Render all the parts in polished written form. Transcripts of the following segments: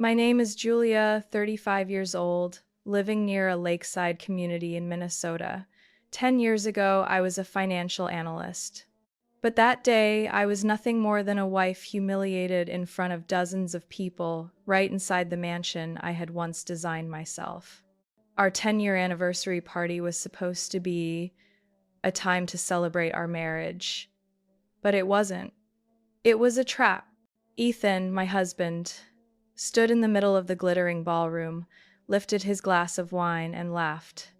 My name is Julia, 35 years old, living near a lakeside community in Minnesota. 10 years ago, I was a financial analyst. But that day, I was nothing more than a wife humiliated in front of dozens of people right inside the mansion I had once designed myself. Our 10-year anniversary party was supposed to be a time to celebrate our marriage, but it wasn't. It was a trap. Ethan, my husband, stood in the middle of the glittering ballroom, lifted his glass of wine, and laughed.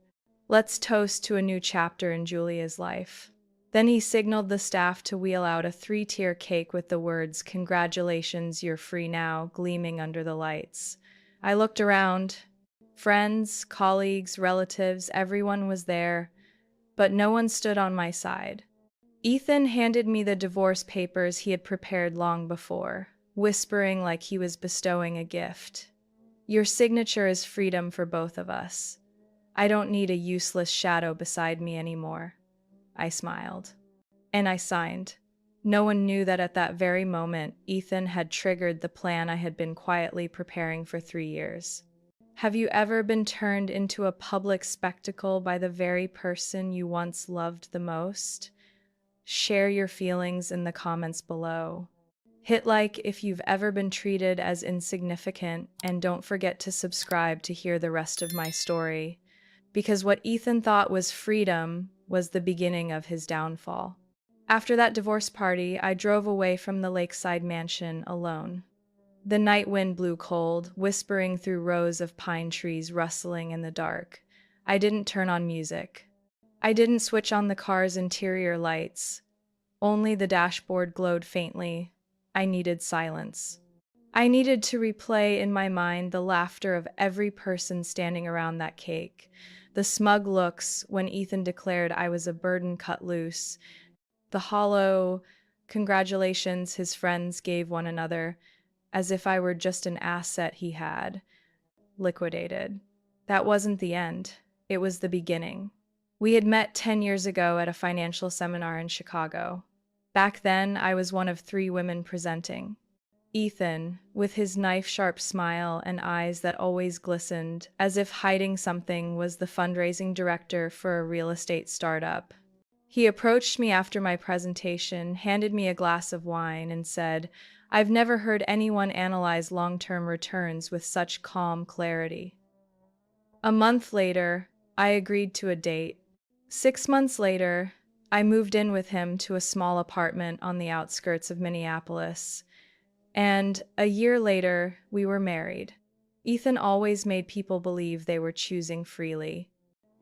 Let's toast to a new chapter in Julia's life. Then he signaled the staff to wheel out a three-tier cake with the words, "Congratulations, you're free now," gleaming under the lights. I looked around. Friends, colleagues, relatives, everyone was there, but no one stood on my side. Ethan handed me the divorce papers he had prepared long before, whispering like he was bestowing a gift. "Your signature is freedom for both of us. I don't need a useless shadow beside me anymore." I smiled. And I signed. No one knew that at that very moment, Ethan had triggered the plan I had been quietly preparing for 3 years. Have you ever been turned into a public spectacle by the very person you once loved the most? Share your feelings in the comments below. Hit like if you've ever been treated as insignificant, and don't forget to subscribe to hear the rest of my story, because what Ethan thought was freedom was the beginning of his downfall. After that divorce party, I drove away from the lakeside mansion alone. The night wind blew cold, whispering through rows of pine trees rustling in the dark. I didn't turn on music. I didn't switch on the car's interior lights. Only the dashboard glowed faintly. I needed silence. I needed to replay in my mind the laughter of every person standing around that cake, the smug looks when Ethan declared I was a burden cut loose, the hollow congratulations his friends gave one another, as if I were just an asset he had liquidated. That wasn't the end. It was the beginning. We had met 10 years ago at a financial seminar in Chicago. Back then, I was one of 3 women presenting. Ethan, with his knife-sharp smile and eyes that always glistened, as if hiding something, was the fundraising director for a real estate startup. He approached me after my presentation, handed me a glass of wine, and said, "I've never heard anyone analyze long-term returns with such calm clarity." A month later, I agreed to a date. 6 months later, I moved in with him to a small apartment on the outskirts of Minneapolis. And a year later, we were married. Ethan always made people believe they were choosing freely.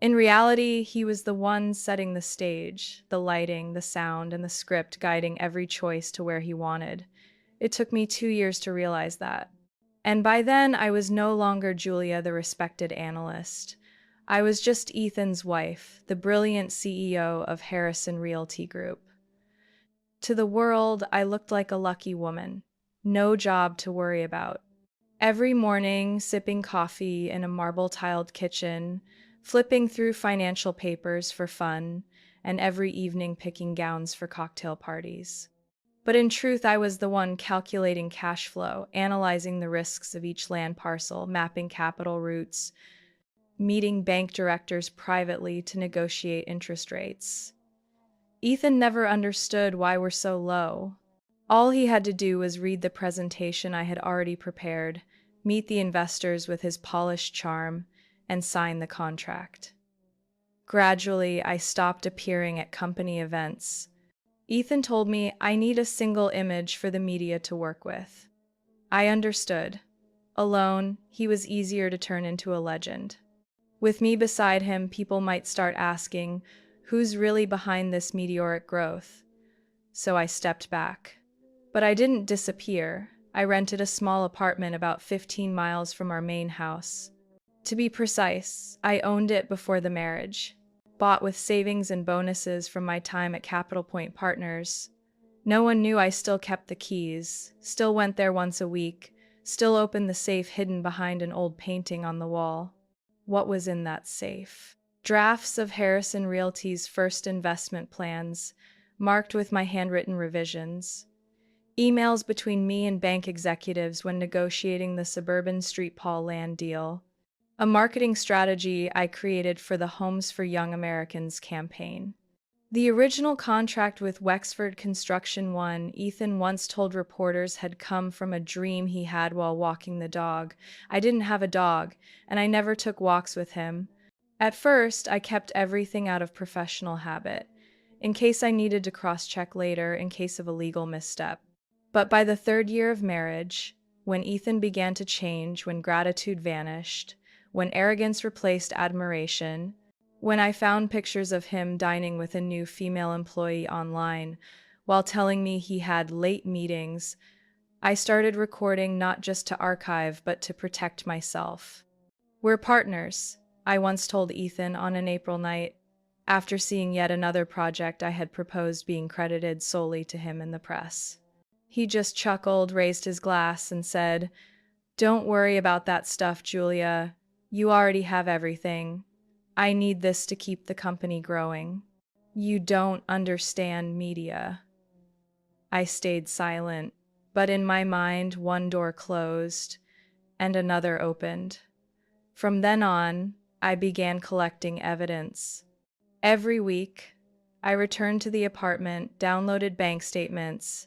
In reality, he was the one setting the stage, the lighting, the sound, and the script guiding every choice to where he wanted. It took me 2 years to realize that. And by then, I was no longer Julia, the respected analyst. I was just Ethan's wife, the brilliant CEO of Harrison Realty Group. To the world, I looked like a lucky woman. No job to worry about. Every morning, sipping coffee in a marble-tiled kitchen, flipping through financial papers for fun, and every evening picking gowns for cocktail parties. But in truth, I was the one calculating cash flow, analyzing the risks of each land parcel, mapping capital routes, meeting bank directors privately to negotiate interest rates. Ethan never understood why we're so low. All he had to do was read the presentation I had already prepared, meet the investors with his polished charm, and sign the contract. Gradually, I stopped appearing at company events. Ethan told me I need a single image for the media to work with. I understood. Alone, he was easier to turn into a legend. With me beside him, people might start asking, who's really behind this meteoric growth? So I stepped back. But I didn't disappear. I rented a small apartment about 15 miles from our main house. To be precise, I owned it before the marriage, bought with savings and bonuses from my time at Capital Point Partners. No one knew I still kept the keys, still went there once a week, still opened the safe hidden behind an old painting on the wall. What was in that safe? Drafts of Harrison Realty's first investment plans, marked with my handwritten revisions. emails between me and bank executives when negotiating the suburban street Paul land deal, a marketing strategy I created for the Homes for Young Americans campaign. The original contract with Wexford Construction One, Ethan once told reporters had come from a dream he had while walking the dog. I didn't have a dog, and I never took walks with him. At first, I kept everything out of professional habit, in case I needed to cross-check later in case of a legal misstep. But by the third year of marriage, when Ethan began to change, when gratitude vanished, when arrogance replaced admiration, when I found pictures of him dining with a new female employee online while telling me he had late meetings, I started recording not just to archive but to protect myself. "We're partners," I once told Ethan on an April night, after seeing yet another project I had proposed being credited solely to him in the press. He just chuckled, raised his glass, and said, "Don't worry about that stuff, Julia. You already have everything. I need this to keep the company growing." "You don't understand media." I stayed silent, but in my mind, one door closed and another opened. From then on, I began collecting evidence. Every week, I returned to the apartment, downloaded bank statements,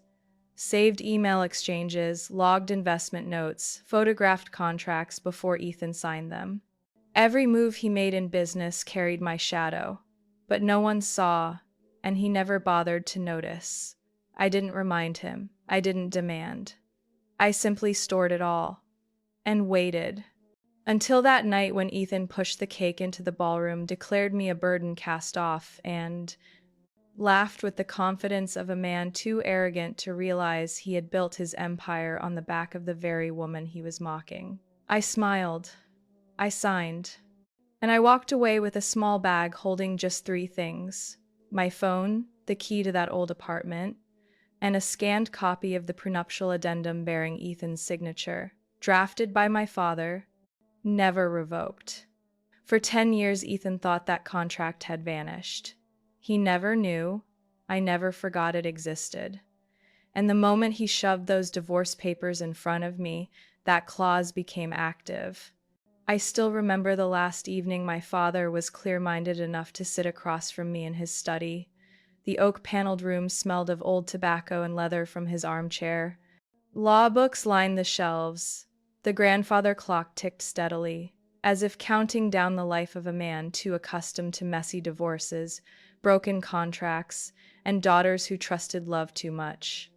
saved email exchanges, logged investment notes, photographed contracts before Ethan signed them. Every move he made in business carried my shadow, but no one saw, and he never bothered to notice. I didn't remind him. I didn't demand. I simply stored it all and waited. Until that night when Ethan pushed the cake into the ballroom, declared me a burden cast off, and laughed with the confidence of a man too arrogant to realize he had built his empire on the back of the very woman he was mocking. I smiled. I signed. And I walked away with a small bag holding just three things: my phone, the key to that old apartment, and a scanned copy of the prenuptial addendum bearing Ethan's signature, drafted by my father, never revoked. For 10 years, Ethan thought that contract had vanished. He never knew. I never forgot it existed. And the moment he shoved those divorce papers in front of me, that clause became active. I still remember the last evening my father was clear-minded enough to sit across from me in his study. The oak-paneled room smelled of old tobacco and leather from his armchair. Law books lined the shelves. The grandfather clock ticked steadily, as if counting down the life of a man too accustomed to messy divorces, broken contracts, and daughters who trusted love too much.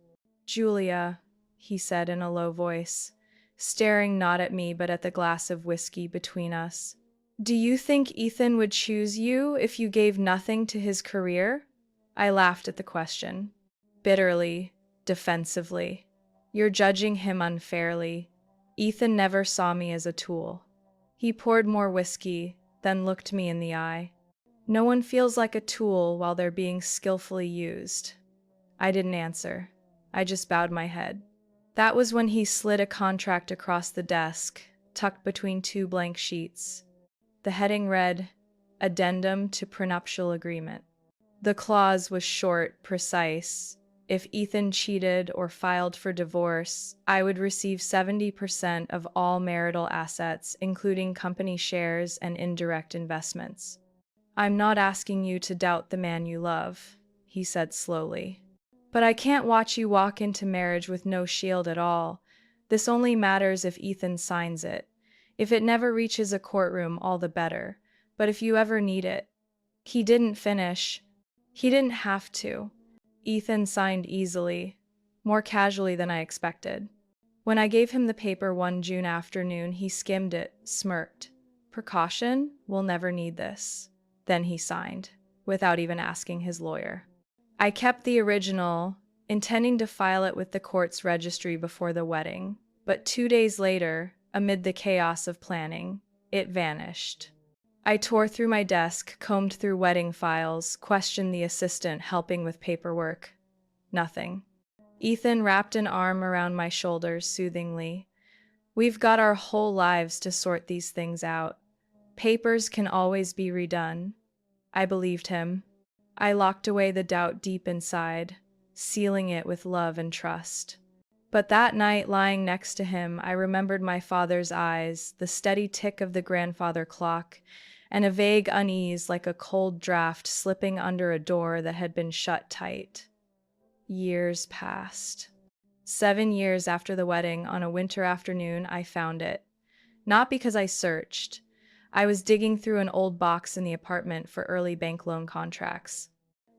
"Julia," he said in a low voice, staring not at me but at the glass of whiskey between us. "Do you think Ethan would choose you if you gave nothing to his career?" I laughed at the question. Bitterly, defensively. "You're judging him unfairly. Ethan never saw me as a tool." He poured more whiskey, then looked me in the eye. "No one feels like a tool while they're being skillfully used." I didn't answer. I just bowed my head. That was when he slid a contract across the desk, tucked between two blank sheets. The heading read, "Addendum to Prenuptial Agreement." The clause was short, precise. If Ethan cheated or filed for divorce, I would receive 70% of all marital assets, including company shares and indirect investments. "I'm not asking you to doubt the man you love," he said slowly. "But I can't watch you walk into marriage with no shield at all. This only matters if Ethan signs it. If it never reaches a courtroom, all the better. But if you ever need it." He didn't finish. He didn't have to. Ethan signed easily, more casually than I expected. When I gave him the paper one June afternoon, he skimmed it, smirked. "Precaution? We'll never need this." Then he signed, without even asking his lawyer. I kept the original, intending to file it with the court's registry before the wedding, but 2 days later, amid the chaos of planning, it vanished. I tore through my desk, combed through wedding files, questioned the assistant helping with paperwork. Nothing. Ethan wrapped an arm around my shoulders soothingly. "We've got our whole lives to sort these things out. Papers can always be redone." I believed him. I locked away the doubt deep inside, sealing it with love and trust. But that night, lying next to him, I remembered my father's eyes, the steady tick of the grandfather clock, and a vague unease like a cold draft slipping under a door that had been shut tight. Years passed. 7 years after the wedding, on a winter afternoon, I found it. Not because I searched. I was digging through an old box in the apartment for early bank loan contracts.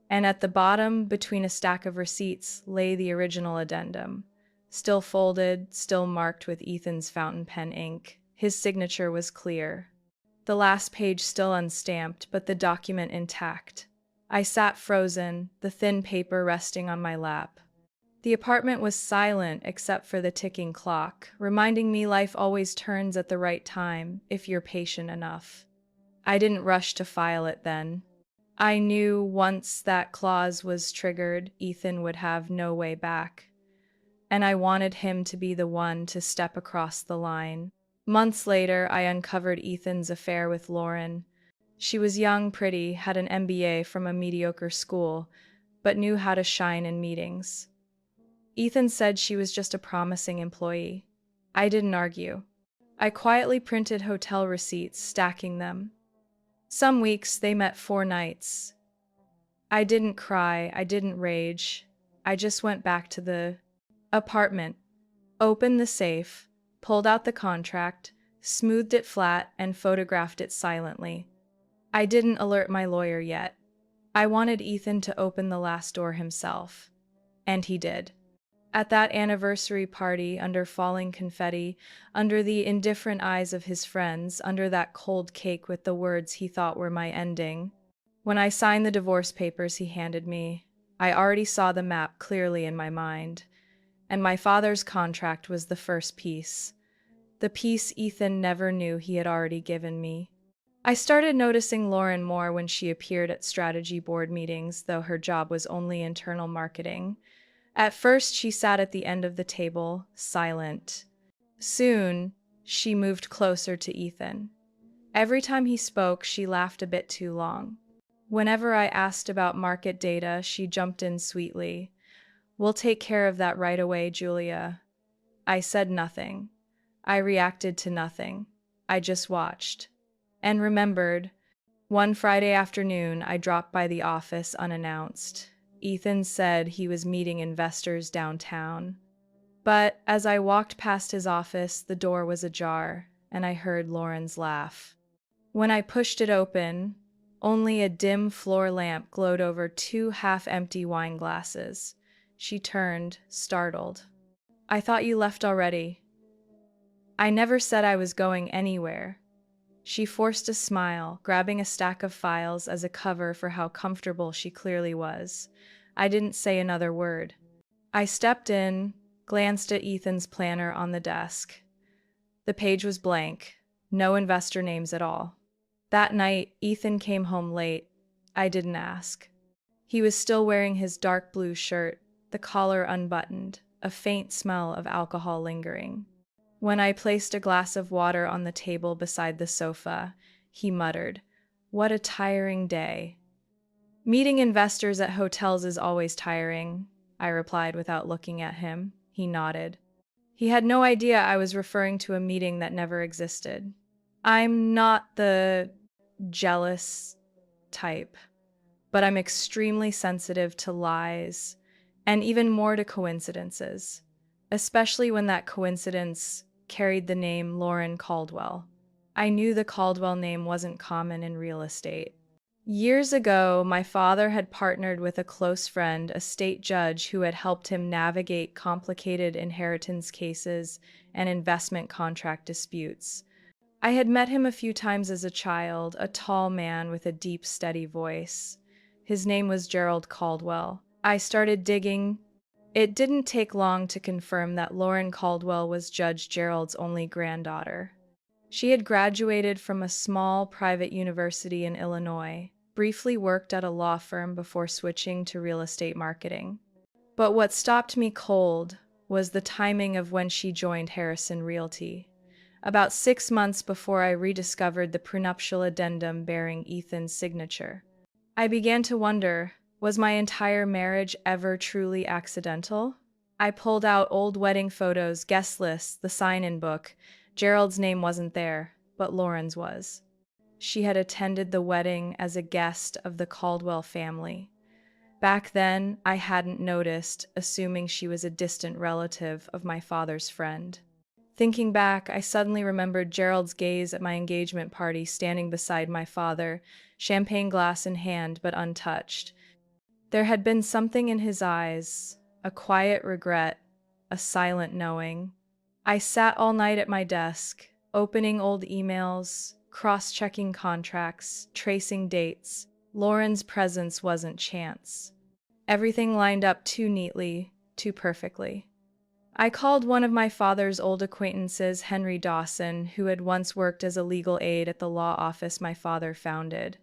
And at the bottom, between a stack of receipts, lay the original addendum. Still folded, still marked with Ethan's fountain pen ink. His signature was clear. The last page still unstamped, but the document intact. I sat frozen, the thin paper resting on my lap. The apartment was silent except for the ticking clock, reminding me life always turns at the right time, if you're patient enough. I didn't rush to file it then. I knew once that clause was triggered, Ethan would have no way back. And I wanted him to be the one to step across the line. Months later, I uncovered Ethan's affair with Lauren. She was young, pretty, had an MBA from a mediocre school, but knew how to shine in meetings. Ethan said she was just a promising employee. I didn't argue. I quietly printed hotel receipts, stacking them. Some weeks they met 4 nights. I didn't cry, I didn't rage. I just went back to the apartment, opened the safe, pulled out the contract, smoothed it flat, and photographed it silently. I didn't alert my lawyer yet. I wanted Ethan to open the last door himself. And he did. At that anniversary party, under falling confetti, under the indifferent eyes of his friends, under that cold cake with the words he thought were my ending, when I signed the divorce papers he handed me, I already saw the map clearly in my mind. And my father's contract was the first piece. The piece Ethan never knew he had already given me. I started noticing Lauren more when she appeared at strategy board meetings, though her job was only internal marketing. At first, she sat at the end of the table, silent. Soon, she moved closer to Ethan. Every time he spoke, she laughed a bit too long. Whenever I asked about market data, she jumped in sweetly. "We'll take care of that right away, Julia." I said nothing. I reacted to nothing. I just watched. And remembered, one Friday afternoon, I dropped by the office unannounced. Ethan said he was meeting investors downtown. But as I walked past his office, the door was ajar, and I heard Lauren's laugh. When I pushed it open, only a dim floor lamp glowed over 2 half-empty wine glasses. She turned, startled. "I thought you left already." "I never said I was going anywhere." She forced a smile, grabbing a stack of files as a cover for how comfortable she clearly was. I didn't say another word. I stepped in, glanced at Ethan's planner on the desk. The page was blank, no investor names at all. That night, Ethan came home late. I didn't ask. He was still wearing his dark blue shirt, the collar unbuttoned, a faint smell of alcohol lingering. When I placed a glass of water on the table beside the sofa, he muttered, "What a tiring day." "Meeting investors at hotels is always tiring," I replied without looking at him. He nodded. He had no idea I was referring to a meeting that never existed. I'm not the jealous type, but I'm extremely sensitive to lies, and even more to coincidences, especially when that coincidence carried the name Lauren Caldwell. I knew the Caldwell name wasn't common in real estate. Years ago, my father had partnered with a close friend, a state judge who had helped him navigate complicated inheritance cases and investment contract disputes. I had met him a few times as a child, a tall man with a deep, steady voice. His name was Gerald Caldwell. I started digging. It didn't take long to confirm that Lauren Caldwell was Judge Gerald's only granddaughter. She had graduated from a small private university in Illinois, briefly worked at a law firm before switching to real estate marketing. But what stopped me cold was the timing of when she joined Harrison Realty. About 6 months before I rediscovered the prenuptial addendum bearing Ethan's signature. I began to wonder, was my entire marriage ever truly accidental? I pulled out old wedding photos, guest lists, the sign-in book. Gerald's name wasn't there, but Lauren's was. She had attended the wedding as a guest of the Caldwell family. Back then, I hadn't noticed, assuming she was a distant relative of my father's friend. Thinking back, I suddenly remembered Gerald's gaze at my engagement party, standing beside my father, champagne glass in hand but untouched. There had been something in his eyes, a quiet regret, a silent knowing. I sat all night at my desk, opening old emails, cross-checking contracts, tracing dates. Lauren's presence wasn't chance. Everything lined up too neatly, too perfectly. I called one of my father's old acquaintances, Henry Dawson, who had once worked as a legal aide at the law office my father founded.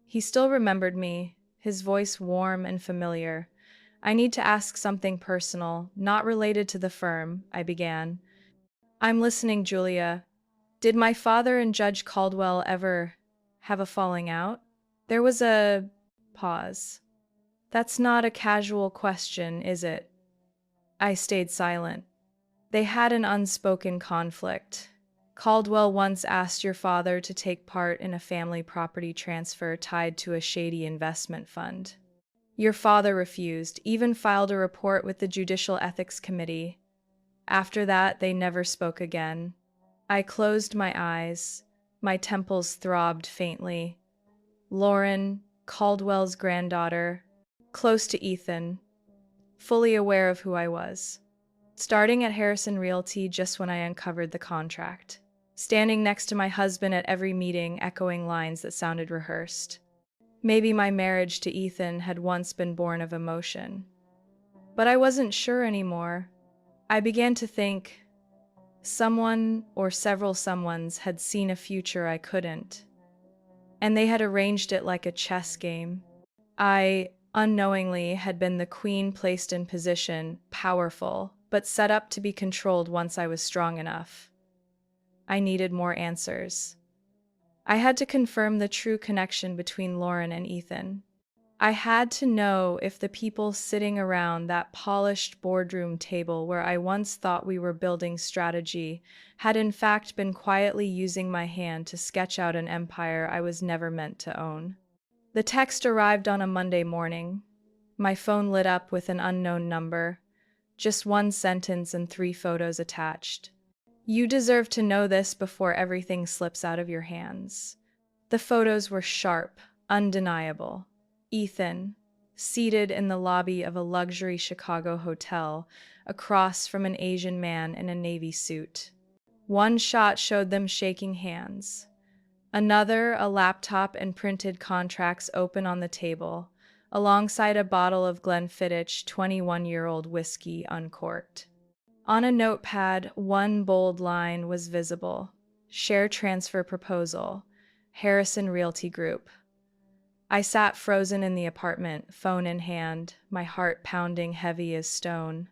He still remembered me, his voice warm and familiar. "I need to ask something personal, not related to the firm," I began. "I'm listening, Julia. Did my father and Judge Caldwell ever have a falling out?" There was a pause. "That's not a casual question, is it?" I stayed silent. "They had an unspoken conflict. Caldwell once asked your father to take part in a family property transfer tied to a shady investment fund. Your father refused, even filed a report with the Judicial Ethics Committee. After that, they never spoke again." I closed my eyes. My temples throbbed faintly. Lauren, Caldwell's granddaughter, close to Ethan, fully aware of who I was. Starting at Harrison Realty just when I uncovered the contract. Standing next to my husband at every meeting, echoing lines that sounded rehearsed. Maybe my marriage to Ethan had once been born of emotion. But I wasn't sure anymore. I began to think someone or several someones had seen a future I couldn't. And they had arranged it like a chess game. I, unknowingly, had been the queen placed in position, powerful, but set up to be controlled once I was strong enough. I needed more answers. I had to confirm the true connection between Lauren and Ethan. I had to know if the people sitting around that polished boardroom table where I once thought we were building strategy had in fact been quietly using my hand to sketch out an empire I was never meant to own. The text arrived on a Monday morning. My phone lit up with an unknown number. Just one sentence and 3 photos attached. "You deserve to know this before everything slips out of your hands." The photos were sharp, undeniable. Ethan, seated in the lobby of a luxury Chicago hotel, across from an Asian man in a navy suit. One shot showed them shaking hands. Another, a laptop and printed contracts open on the table, alongside a bottle of Glenfiddich 21-year-old whiskey uncorked. On a notepad, one bold line was visible: "Share transfer proposal, Harrison Realty Group." I sat frozen in the apartment, phone in hand, my heart pounding heavy as stone.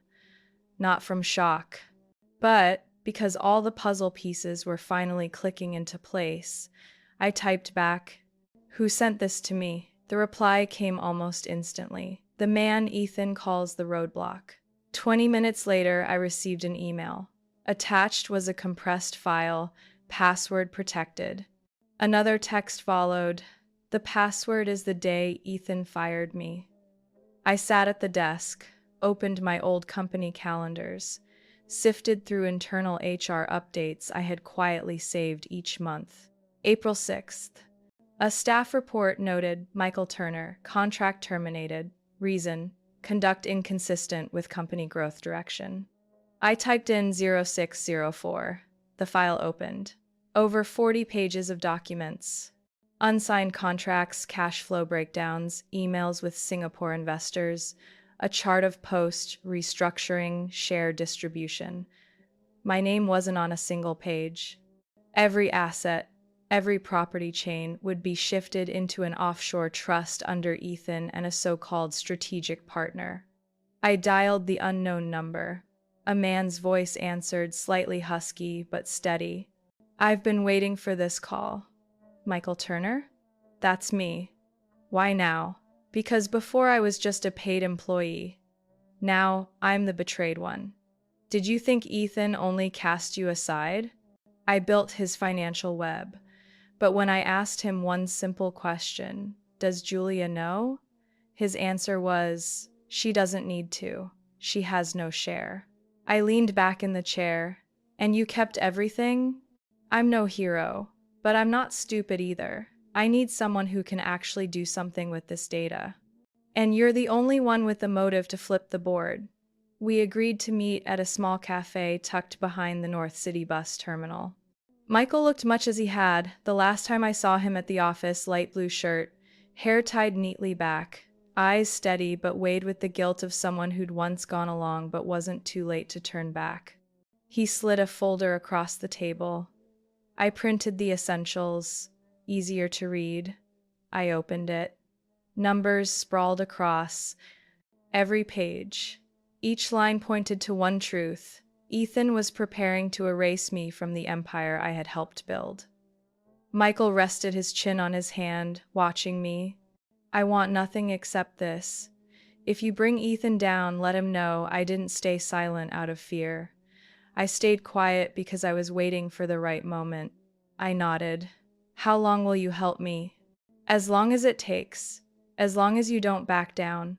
Not from shock, but because all the puzzle pieces were finally clicking into place. I typed back, "Who sent this to me?" The reply came almost instantly: "The man Ethan calls the roadblock." 20 minutes later, I received an email. Attached was a compressed file, password protected. Another text followed: "The password is the day Ethan fired me." I sat at the desk, opened my old company calendars, sifted through internal HR updates I had quietly saved each month. April 6th. A staff report noted Michael Turner, contract terminated. Reason: conduct inconsistent with company growth direction. I typed in 0604. The file opened. Over 40 pages of documents. Unsigned contracts, cash flow breakdowns, emails with Singapore investors, a chart of post, restructuring, share distribution. My name wasn't on a single page. Every asset, every property chain would be shifted into an offshore trust under Ethan and a so-called strategic partner. I dialed the unknown number. A man's voice answered, slightly husky but steady. "I've been waiting for this call." "Michael Turner?" "That's me." "Why now?" "Because before I was just a paid employee. Now I'm the betrayed one. Did you think Ethan only cast you aside? I built his financial web. But when I asked him one simple question, does Julia know? His answer was, she doesn't need to. She has no share. I leaned back in the chair. And you kept everything? I'm no hero, but I'm not stupid either. I need someone who can actually do something with this data. And you're the only one with the motive to flip the board. We agreed to meet at a small cafe tucked behind the North City bus terminal. Michael looked much as he had the last time I saw him at the office, light blue shirt, hair tied neatly back, eyes steady but weighed with the guilt of someone who'd once gone along but wasn't too late to turn back. He slid a folder across the table. I printed the essentials, easier to read. I opened it. Numbers sprawled across every page. Each line pointed to one truth. Ethan was preparing to erase me from the empire I had helped build. Michael rested his chin on his hand, watching me. I want nothing except this. If you bring Ethan down, let him know I didn't stay silent out of fear. I stayed quiet because I was waiting for the right moment. I nodded. How long will you help me? As long as it takes. As long as you don't back down.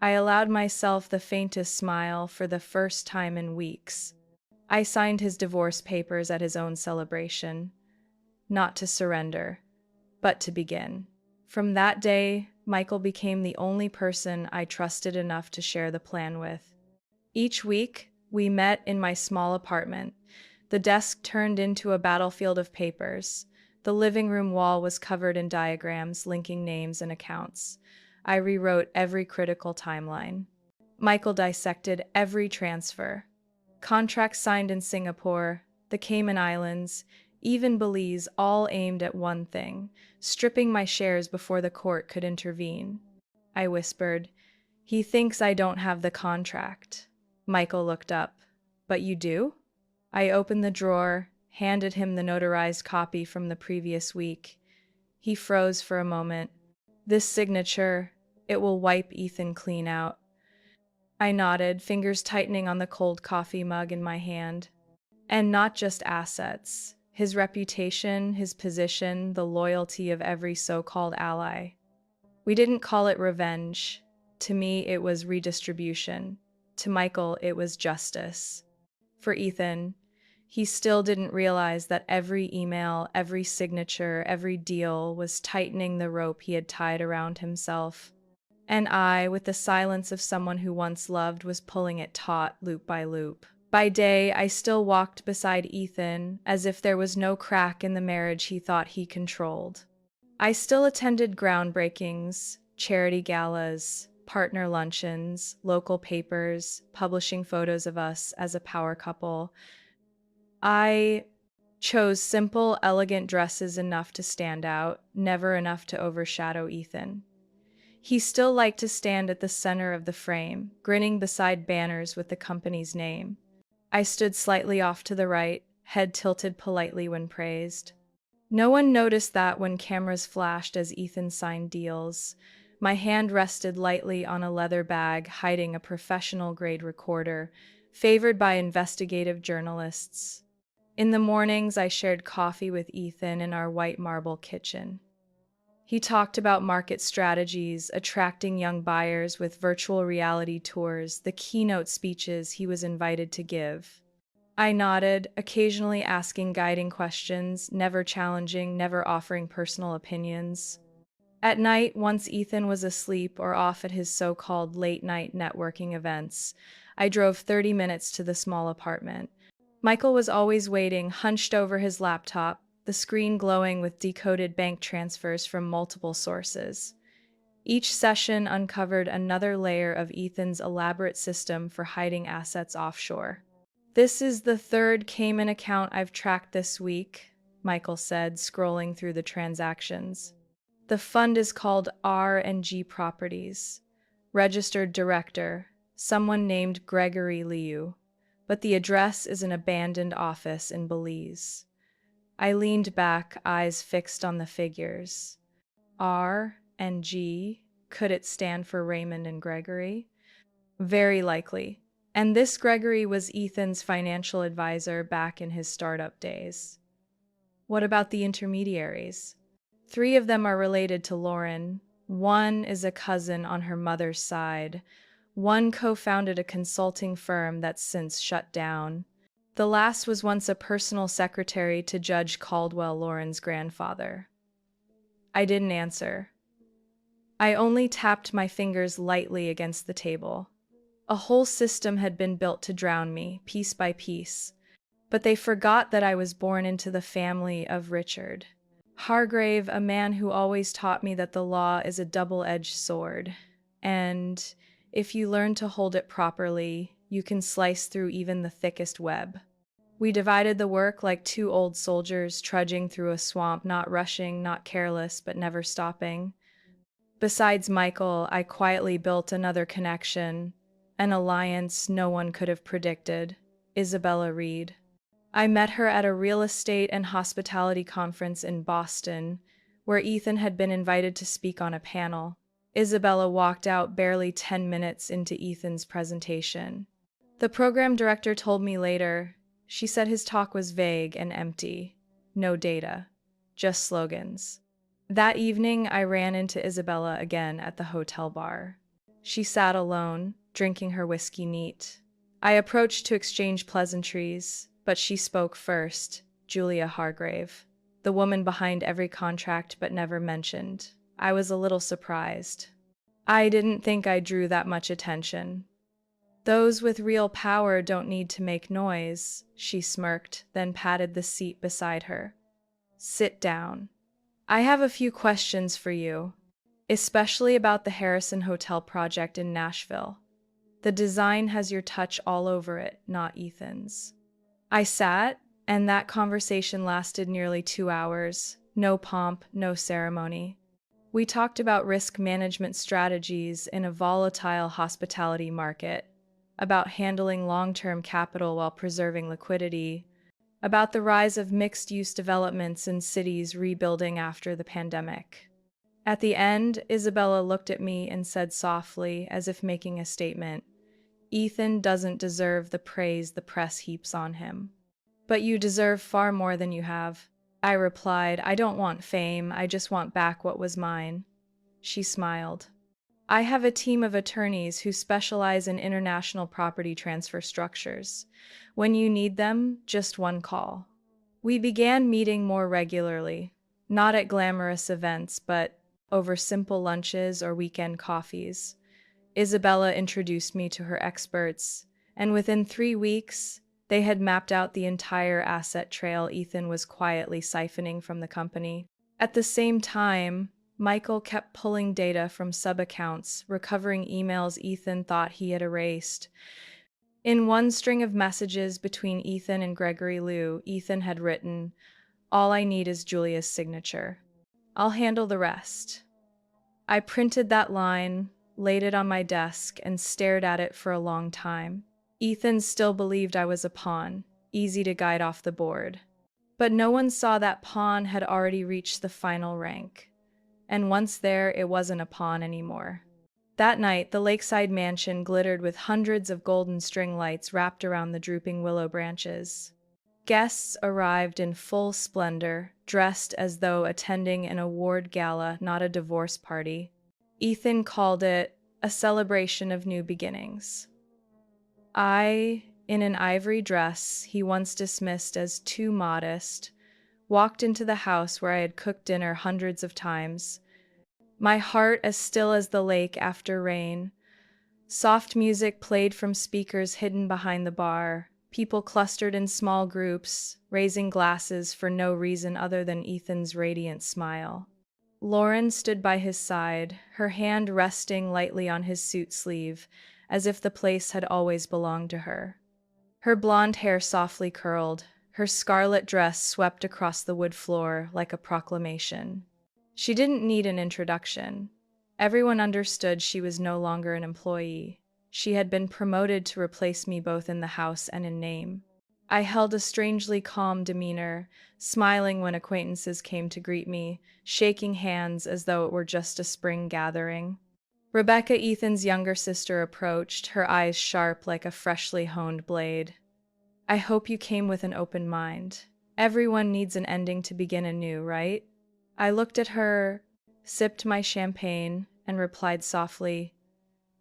I allowed myself the faintest smile for the first time in weeks. I signed his divorce papers at his own celebration. Not to surrender, but to begin. From that day, Michael became the only person I trusted enough to share the plan with. Each week, we met in my small apartment. The desk turned into a battlefield of papers. The living room wall was covered in diagrams linking names and accounts. I rewrote every critical timeline. Michael dissected every transfer. Contracts signed in Singapore, the Cayman Islands, even Belize, all aimed at one thing, stripping my shares before the court could intervene. I whispered, "He thinks I don't have the contract." Michael looked up. "But you do?" I opened the drawer, handed him the notarized copy from the previous week. He froze for a moment. "This signature, it will wipe Ethan clean out." I nodded, fingers tightening on the cold coffee mug in my hand. And not just assets. His reputation, his position, the loyalty of every so-called ally. We didn't call it revenge. To me, it was redistribution. To Michael, it was justice. For Ethan, he still didn't realize that every email, every signature, every deal was tightening the rope he had tied around himself. And I, with the silence of someone who once loved, was pulling it taut, loop by loop. By day, I still walked beside Ethan, as if there was no crack in the marriage he thought he controlled. I still attended groundbreakings, charity galas, partner luncheons, local papers, publishing photos of us as a power couple. I chose simple, elegant dresses enough to stand out, never enough to overshadow Ethan. He still liked to stand at the center of the frame, grinning beside banners with the company's name. I stood slightly off to the right, head tilted politely when praised. No one noticed that when cameras flashed as Ethan signed deals. My hand rested lightly on a leather bag hiding a professional-grade recorder, favored by investigative journalists. In the mornings, I shared coffee with Ethan in our white marble kitchen. He talked about market strategies, attracting young buyers with virtual reality tours, the keynote speeches he was invited to give. I nodded, occasionally asking guiding questions, never challenging, never offering personal opinions. At night, once Ethan was asleep or off at his so-called late-night networking events, I drove 30 minutes to the small apartment. Michael was always waiting, hunched over his laptop, the screen glowing with decoded bank transfers from multiple sources. Each session uncovered another layer of Ethan's elaborate system for hiding assets offshore. "This is the third Cayman account I've tracked this week," Michael said, scrolling through the transactions. "The fund is called R&G Properties. Registered director, someone named Gregory Liu, but the address is an abandoned office in Belize." I leaned back, eyes fixed on the figures. R and G, could it stand for Raymond and Gregory? Very likely. And this Gregory was Ethan's financial advisor back in his startup days. What about the intermediaries? Three of them are related to Lauren. One is a cousin on her mother's side. One co-founded a consulting firm that's since shut down. The last was once a personal secretary to Judge Caldwell, Lauren's grandfather. I didn't answer. I only tapped my fingers lightly against the table. A whole system had been built to drown me, piece by piece. But they forgot that I was born into the family of Richard Hargrave, a man who always taught me that the law is a double-edged sword. And if you learn to hold it properly, you can slice through even the thickest web. We divided the work like two old soldiers trudging through a swamp, not rushing, not careless, but never stopping. Besides Michael, I quietly built another connection, an alliance no one could have predicted, Isabella Reed. I met her at a real estate and hospitality conference in Boston, where Ethan had been invited to speak on a panel. Isabella walked out barely 10 minutes into Ethan's presentation. The program director told me later, she said his talk was vague and empty. No data, just slogans. That evening, I ran into Isabella again at the hotel bar. She sat alone, drinking her whiskey neat. I approached to exchange pleasantries, but she spoke first, Julia Hargrave, the woman behind every contract but never mentioned. I was a little surprised. I didn't think I drew that much attention. Those with real power don't need to make noise, she smirked, then patted the seat beside her. Sit down. I have a few questions for you, especially about the Harrison Hotel project in Nashville. The design has your touch all over it, not Ethan's. I sat, and that conversation lasted nearly 2 hours. No pomp, no ceremony. We talked about risk management strategies in a volatile hospitality market, about handling long-term capital while preserving liquidity, about the rise of mixed-use developments in cities rebuilding after the pandemic. At the end, Isabella looked at me and said softly, as if making a statement, "Ethan doesn't deserve the praise the press heaps on him." "But you deserve far more than you have." I replied, "I don't want fame, I just want back what was mine." She smiled. "I have a team of attorneys who specialize in international property transfer structures. When you need them, just one call." We began meeting more regularly, not at glamorous events, but over simple lunches or weekend coffees. Isabella introduced me to her experts, and within 3 weeks, they had mapped out the entire asset trail Ethan was quietly siphoning from the company. At the same time, Michael kept pulling data from sub-accounts, recovering emails Ethan thought he had erased. In one string of messages between Ethan and Gregory Liu, Ethan had written, "All I need is Julia's signature. I'll handle the rest." I printed that line, laid it on my desk, and stared at it for a long time. Ethan still believed I was a pawn, easy to guide off the board. But no one saw that pawn had already reached the final rank. And once there, it wasn't a pawn anymore. That night, the lakeside mansion glittered with hundreds of golden string lights wrapped around the drooping willow branches. Guests arrived in full splendor, dressed as though attending an award gala, not a divorce party. Ethan called it a celebration of new beginnings. I, in an ivory dress he once dismissed as too modest, walked into the house where I had cooked dinner hundreds of times, my heart as still as the lake after rain. Soft music played from speakers hidden behind the bar. People clustered in small groups, raising glasses for no reason other than Ethan's radiant smile. Lauren stood by his side, her hand resting lightly on his suit sleeve, as if the place had always belonged to her. Her blonde hair softly curled, her scarlet dress swept across the wood floor like a proclamation. She didn't need an introduction. Everyone understood she was no longer an employee. She had been promoted to replace me both in the house and in name. I held a strangely calm demeanor, smiling when acquaintances came to greet me, shaking hands as though it were just a spring gathering. Rebecca, Ethan's younger sister, approached, her eyes sharp like a freshly honed blade. I hope you came with an open mind. Everyone needs an ending to begin anew, right? I looked at her, sipped my champagne, and replied softly,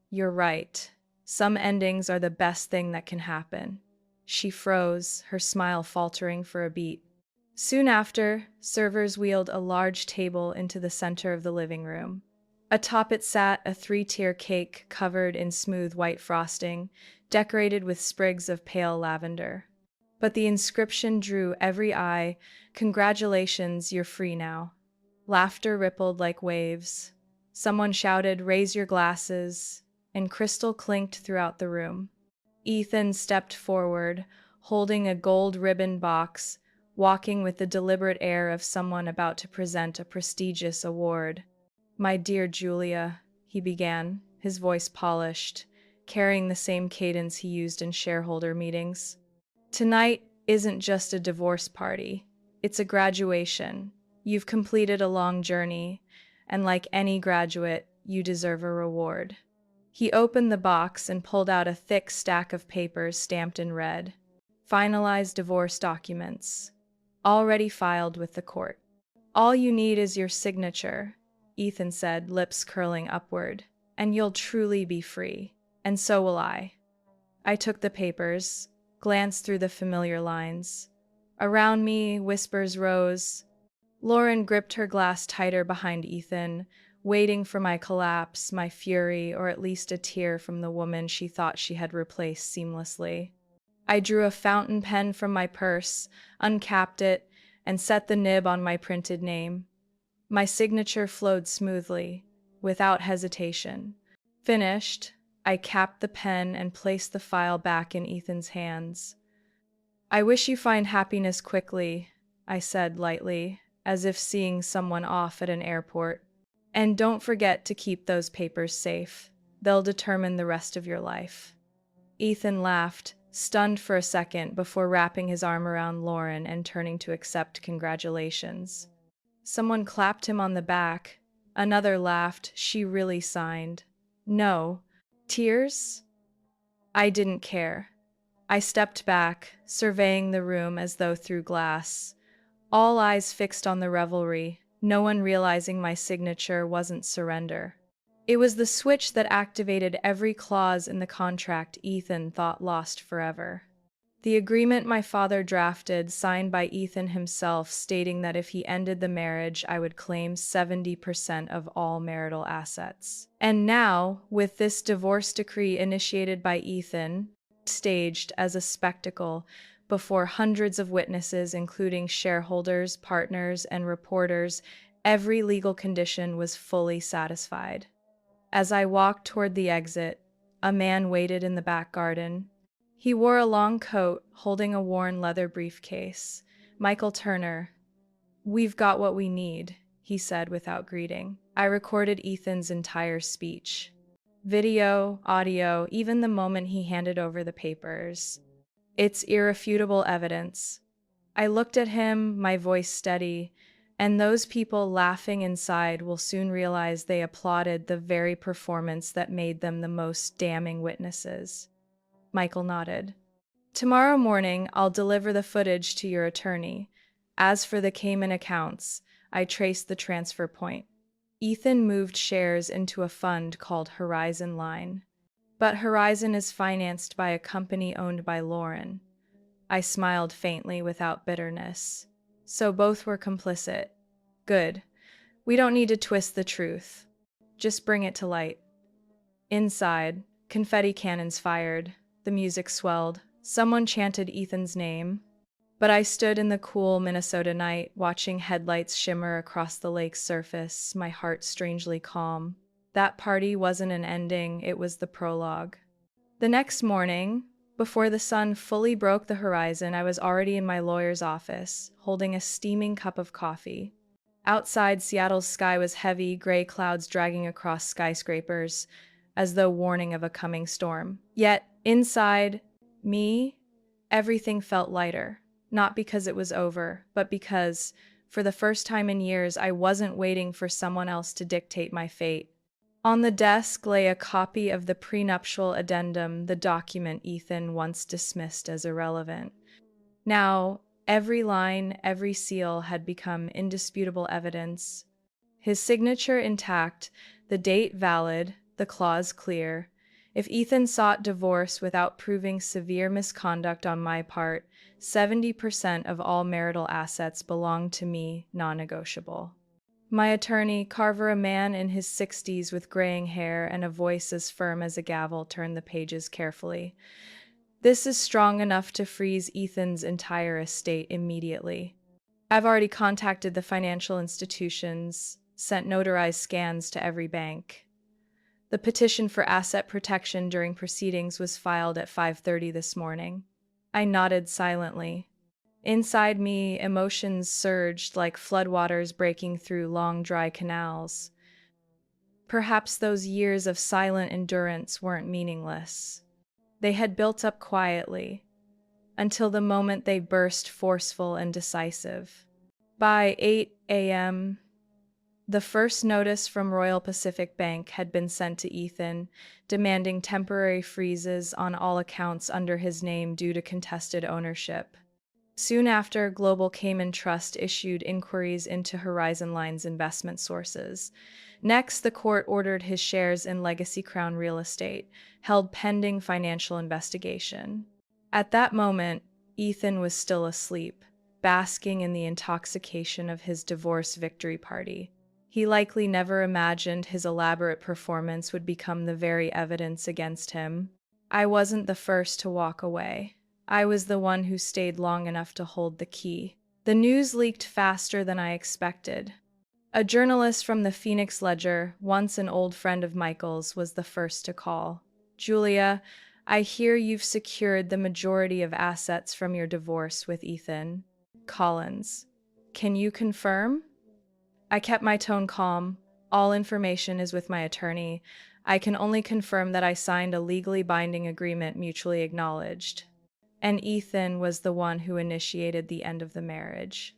You're right. Some endings are the best thing that can happen. She froze, her smile faltering for a beat. Soon after, servers wheeled a large table into the center of the living room. Atop it sat a three-tier cake covered in smooth white frosting, decorated with sprigs of pale lavender. But the inscription drew every eye. Congratulations, you're free now. Laughter rippled like waves. Someone shouted, Raise your glasses, and crystal clinked throughout the room. Ethan stepped forward, holding a gold ribbon box, walking with the deliberate air of someone about to present a prestigious award. My dear Julia, he began, his voice polished, carrying the same cadence he used in shareholder meetings. Tonight isn't just a divorce party, it's a graduation. You've completed a long journey, and like any graduate, you deserve a reward. He opened the box and pulled out a thick stack of papers stamped in red. Finalized divorce documents, already filed with the court. All you need is your signature, Ethan said, lips curling upward, and you'll truly be free. And so will I. I took the papers, glanced through the familiar lines. Around me, whispers rose. Lauren gripped her glass tighter behind Ethan, waiting for my collapse, my fury, or at least a tear from the woman she thought she had replaced seamlessly. I drew a fountain pen from my purse, uncapped it, and set the nib on my printed name. My signature flowed smoothly, without hesitation. Finished, I capped the pen and placed the file back in Ethan's hands. I wish you find happiness quickly, I said lightly, as if seeing someone off at an airport. And don't forget to keep those papers safe. They'll determine the rest of your life. Ethan laughed, stunned for a second before wrapping his arm around Lauren and turning to accept congratulations. Someone clapped him on the back. Another laughed. She really signed. No. Tears? I didn't care. I stepped back, surveying the room as though through glass. All eyes fixed on the revelry, no one realizing my signature wasn't surrender. It was the switch that activated every clause in the contract Ethan thought lost forever. The agreement my father drafted, signed by Ethan himself, stating that if he ended the marriage, I would claim 70% of all marital assets. And now, with this divorce decree initiated by Ethan, staged as a spectacle before hundreds of witnesses, including shareholders, partners, and reporters, every legal condition was fully satisfied. As I walked toward the exit, a man waited in the back garden. He wore a long coat, holding a worn leather briefcase. Michael Turner. We've got what we need, he said without greeting. I recorded Ethan's entire speech. Video, audio, even the moment he handed over the papers. It's irrefutable evidence. I looked at him, my voice steady, and those people laughing inside will soon realize they applauded the very performance that made them the most damning witnesses. Michael nodded. Tomorrow morning, I'll deliver the footage to your attorney. As for the Cayman accounts, I traced the transfer point. Ethan moved shares into a fund called Horizon Line. But Horizon is financed by a company owned by Lauren. I smiled faintly without bitterness. So both were complicit. Good. We don't need to twist the truth. Just bring it to light. Inside, confetti cannons fired. The music swelled. Someone chanted Ethan's name. But I stood in the cool Minnesota night, watching headlights shimmer across the lake's surface, my heart strangely calm. That party wasn't an ending, it was the prologue. The next morning, before the sun fully broke the horizon, I was already in my lawyer's office, holding a steaming cup of coffee. Outside, Seattle's sky was heavy, gray clouds dragging across skyscrapers, as though warning of a coming storm. Yet, inside me, everything felt lighter. Not because it was over, but because, for the first time in years, I wasn't waiting for someone else to dictate my fate. On the desk lay a copy of the prenuptial addendum, the document Ethan once dismissed as irrelevant. Now, every line, every seal had become indisputable evidence. His signature intact, the date valid, the clause clear. If Ethan sought divorce without proving severe misconduct on my part, 70% of all marital assets belonged to me, non-negotiable. My attorney, Carver, a man in his 60s with graying hair and a voice as firm as a gavel, turned the pages carefully. This is strong enough to freeze Ethan's entire estate immediately. I've already contacted the financial institutions, sent notarized scans to every bank. The petition for asset protection during proceedings was filed at 5:30 this morning. I nodded silently. Inside me, emotions surged like floodwaters breaking through long, dry canals. Perhaps those years of silent endurance weren't meaningless. They had built up quietly, until the moment they burst forceful and decisive. By 8 a.m., the first notice from Royal Pacific Bank had been sent to Ethan, demanding temporary freezes on all accounts under his name due to contested ownership. Soon after, Global Cayman Trust issued inquiries into Horizon Line's investment sources. Next, the court ordered his shares in Legacy Crown Real Estate, held pending financial investigation. At that moment, Ethan was still asleep, basking in the intoxication of his divorce victory party. He likely never imagined his elaborate performance would become the very evidence against him. I wasn't the first to walk away. I was the one who stayed long enough to hold the key. The news leaked faster than I expected. A journalist from the Phoenix Ledger, once an old friend of Michael's, was the first to call. "Julia, I hear you've secured the majority of assets from your divorce with Ethan Collins. Can you confirm?" I kept my tone calm. "All information is with my attorney. I can only confirm that I signed a legally binding agreement mutually acknowledged. And Ethan was the one who initiated the end of the marriage."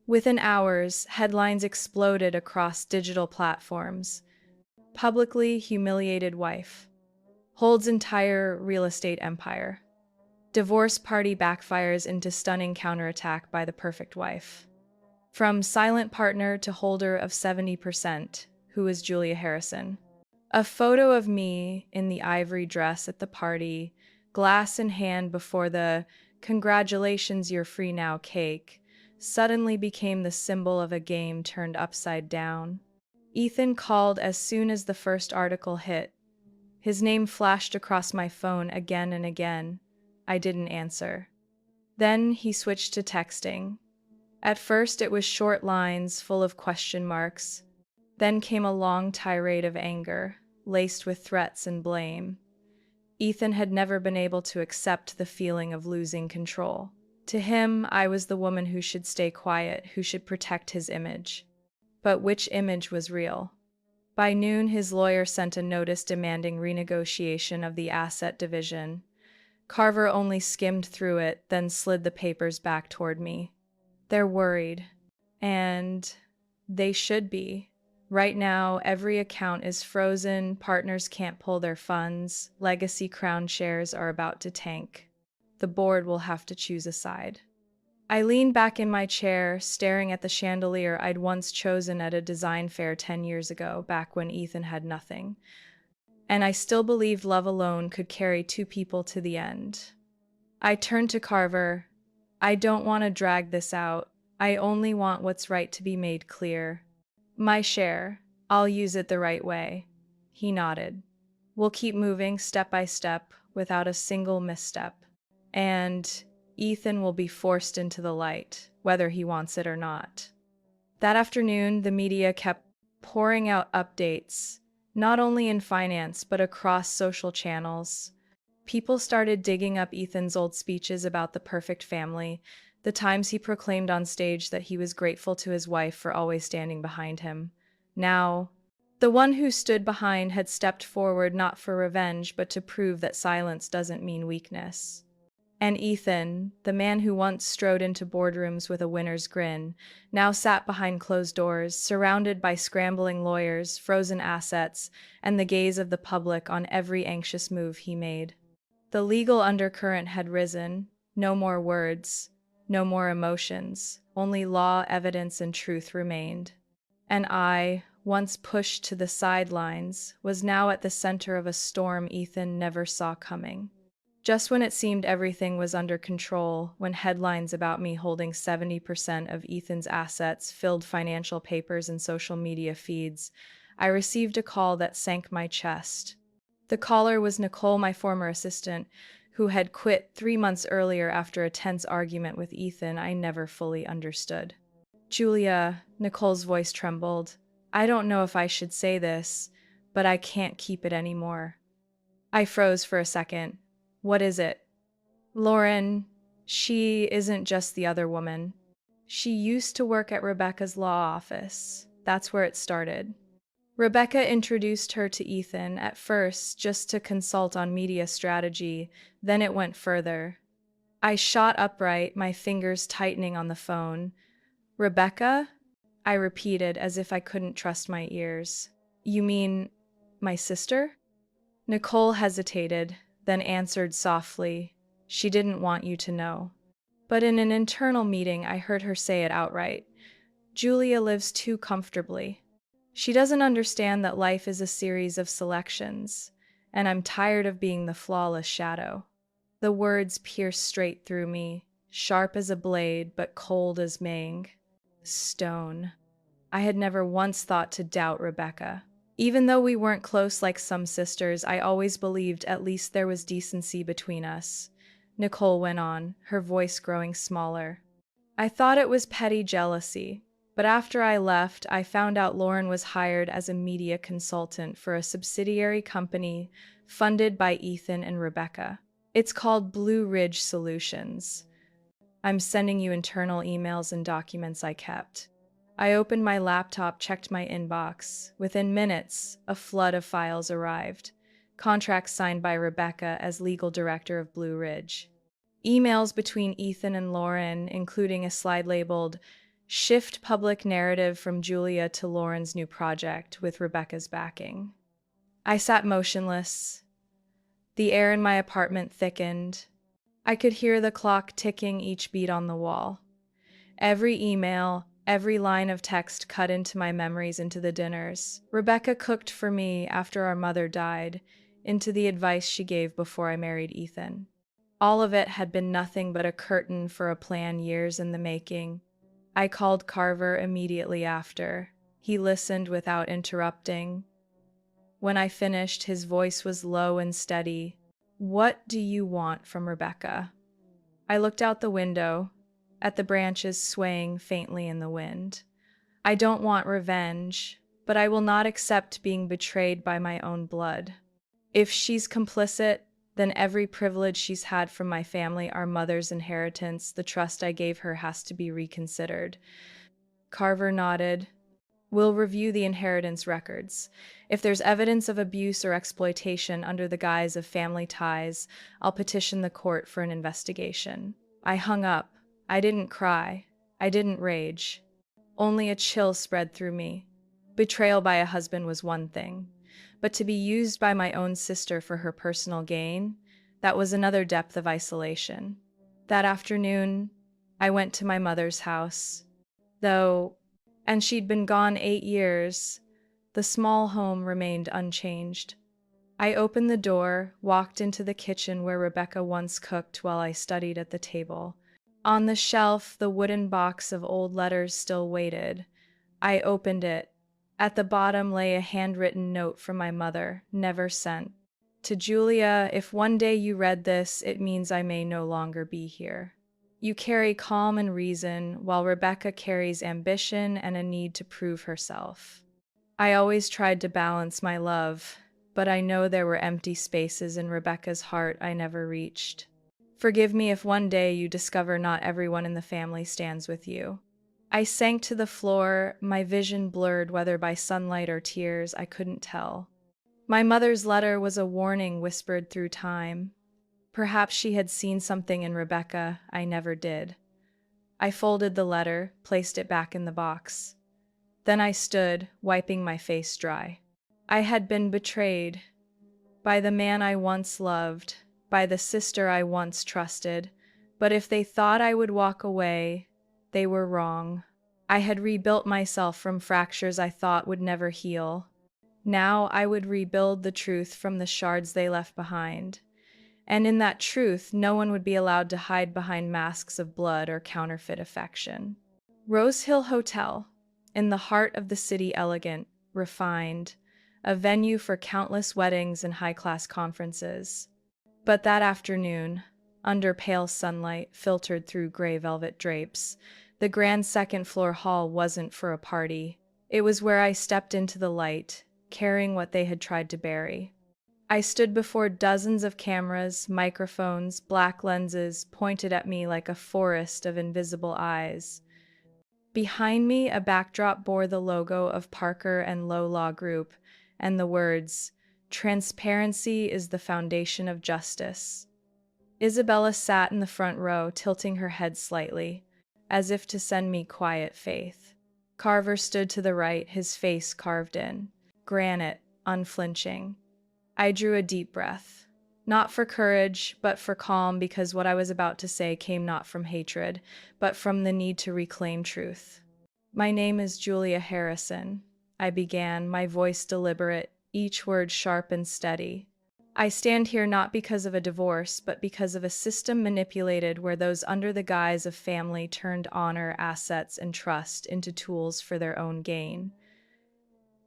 Within hours, headlines exploded across digital platforms. Publicly humiliated wife. Holds entire real estate empire. Divorce party backfires into stunning counterattack by the perfect wife. From silent partner to holder of 70%, who is Julia Harrison. A photo of me in the ivory dress at the party, glass in hand before the "congratulations, you're free now" cake, suddenly became the symbol of a game turned upside down. Ethan called as soon as the first article hit. His name flashed across my phone again and again. I didn't answer. Then he switched to texting. At first it was short lines full of question marks. Then came a long tirade of anger, laced with threats and blame. Ethan had never been able to accept the feeling of losing control. To him, I was the woman who should stay quiet, who should protect his image. But which image was real? By noon, his lawyer sent a notice demanding renegotiation of the asset division. Carver only skimmed through it, then slid the papers back toward me. They're worried. And they should be. Right now, every account is frozen, partners can't pull their funds, Legacy Crown shares are about to tank. The board will have to choose a side. I leaned back in my chair, staring at the chandelier I'd once chosen at a design fair 10 years ago, back when Ethan had nothing. And I still believed love alone could carry two people to the end. I turned to Carver. "I don't want to drag this out. I only want what's right to be made clear. My share, I'll use it the right way." He nodded. "We'll keep moving step by step, without a single misstep. And Ethan will be forced into the light, whether he wants it or not." That afternoon, the media kept pouring out updates, not only in finance, but across social channels. People started digging up Ethan's old speeches about the perfect family, the times he proclaimed on stage that he was grateful to his wife for always standing behind him. Now, the one who stood behind had stepped forward not for revenge, but to prove that silence doesn't mean weakness. And Ethan, the man who once strode into boardrooms with a winner's grin, now sat behind closed doors, surrounded by scrambling lawyers, frozen assets, and the gaze of the public on every anxious move he made. The legal undercurrent had risen. No more words, no more emotions, only law, evidence, and truth remained. And I, once pushed to the sidelines, was now at the center of a storm Ethan never saw coming. Just when it seemed everything was under control, when headlines about me holding 70% of Ethan's assets filled financial papers and social media feeds, I received a call that sank my chest. The caller was Nicole, my former assistant, who had quit 3 months earlier after a tense argument with Ethan I never fully understood. Julia, Nicole's voice trembled. I don't know if I should say this, but I can't keep it anymore. I froze for a second. What is it? Lauren, she isn't just the other woman. She used to work at Rebecca's law office. That's where it started. Rebecca introduced her to Ethan, at first just to consult on media strategy, then it went further. I shot upright, my fingers tightening on the phone. Rebecca? I repeated as if I couldn't trust my ears. You mean my sister? Nicole hesitated, then answered softly. She didn't want you to know. But in an internal meeting, I heard her say it outright. Julia lives too comfortably. She doesn't understand that life is a series of selections, and I'm tired of being the flawless shadow. The words pierced straight through me, sharp as a blade, but cold as Mang. Stone. I had never once thought to doubt Rebecca. Even though we weren't close like some sisters, I always believed at least there was decency between us. Nicole went on, her voice growing smaller. I thought it was petty jealousy, but after I left, I found out Lauren was hired as a media consultant for a subsidiary company funded by Ethan and Rebecca. It's called Blue Ridge Solutions. I'm sending you internal emails and documents I kept. I opened my laptop, checked my inbox. Within minutes, a flood of files arrived. Contracts signed by Rebecca as legal director of Blue Ridge. Emails between Ethan and Lauren, including a slide labeled Shift Public Narrative from Julia to Lauren's new project with Rebecca's backing. I sat motionless. The air in my apartment thickened. I could hear the clock ticking each beat on the wall. Every email, every line of text cut into my memories, into the dinners Rebecca cooked for me after our mother died, into the advice she gave before I married Ethan. All of it had been nothing but a curtain for a plan years in the making. I called Carver immediately after. He listened without interrupting. When I finished, his voice was low and steady. What do you want from Rebecca? I looked out the window, at the branches swaying faintly in the wind. I don't want revenge, but I will not accept being betrayed by my own blood. If she's complicit, then every privilege she's had from my family, our mother's inheritance, the trust I gave her, has to be reconsidered. Carver nodded. We'll review the inheritance records. If there's evidence of abuse or exploitation under the guise of family ties, I'll petition the court for an investigation. I hung up. I didn't cry. I didn't rage. Only a chill spread through me. Betrayal by a husband was one thing, but to be used by my own sister for her personal gain, that was another depth of isolation. That afternoon, I went to my mother's house. And she'd been gone 8 years, the small home remained unchanged. I opened the door, walked into the kitchen where Rebecca once cooked while I studied at the table. On the shelf, the wooden box of old letters still waited. I opened it. At the bottom lay a handwritten note from my mother, never sent. To Julia, if one day you read this, it means I may no longer be here. You carry calm and reason, while Rebecca carries ambition and a need to prove herself. I always tried to balance my love, but I know there were empty spaces in Rebecca's heart I never reached. Forgive me if one day you discover not everyone in the family stands with you. I sank to the floor, my vision blurred, whether by sunlight or tears, I couldn't tell. My mother's letter was a warning whispered through time. Perhaps she had seen something in Rebecca I never did. I folded the letter, placed it back in the box. Then I stood, wiping my face dry. I had been betrayed by the man I once loved, by the sister I once trusted, but if they thought I would walk away, they were wrong. I had rebuilt myself from fractures I thought would never heal. Now I would rebuild the truth from the shards they left behind. And in that truth, no one would be allowed to hide behind masks of blood or counterfeit affection. Rose Hill Hotel, in the heart of the city, elegant, refined, a venue for countless weddings and high-class conferences. But that afternoon, under pale sunlight filtered through gray velvet drapes, the grand second-floor hall wasn't for a party. It was where I stepped into the light, carrying what they had tried to bury. I stood before dozens of cameras, microphones, black lenses pointed at me like a forest of invisible eyes. Behind me, a backdrop bore the logo of Parker and Low Law Group and the words, "Transparency is the foundation of justice." Isabella sat in the front row, tilting her head slightly, as if to send me quiet faith. Carver stood to the right, his face carved in granite, unflinching. I drew a deep breath, not for courage, but for calm, because what I was about to say came not from hatred, but from the need to reclaim truth. "My name is Julia Harrison," I began, my voice deliberate, each word sharp and steady. "I stand here not because of a divorce, but because of a system manipulated where those under the guise of family turned honor, assets, and trust into tools for their own gain."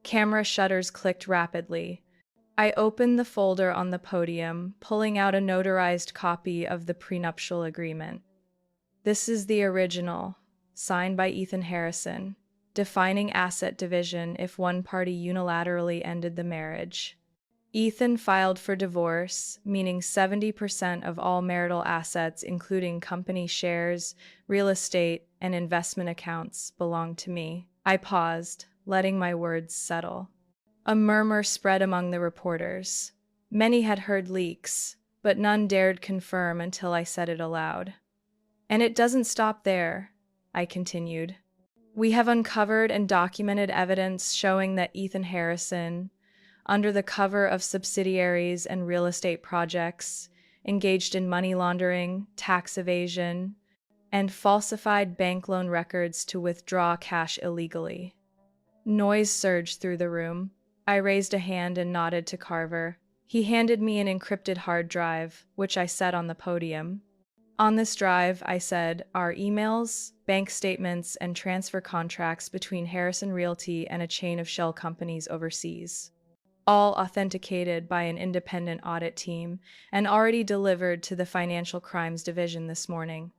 Camera shutters clicked rapidly. I opened the folder on the podium, pulling out a notarized copy of the prenuptial agreement. "This is the original, signed by Ethan Harrison, defining asset division if one party unilaterally ended the marriage. Ethan filed for divorce, meaning 70% of all marital assets, including company shares, real estate, and investment accounts, belong to me." I paused, letting my words settle. A murmur spread among the reporters. Many had heard leaks, but none dared confirm until I said it aloud. "And it doesn't stop there," I continued. "We have uncovered and documented evidence showing that Ethan Harrison, under the cover of subsidiaries and real estate projects, engaged in money laundering, tax evasion, and falsified bank loan records to withdraw cash illegally." Noise surged through the room. I raised a hand and nodded to Carver. He handed me an encrypted hard drive, which I set on the podium. "On this drive," I said, "are emails, bank statements, and transfer contracts between Harrison Realty and a chain of shell companies overseas, all authenticated by an independent audit team and already delivered to the Financial Crimes Division this morning."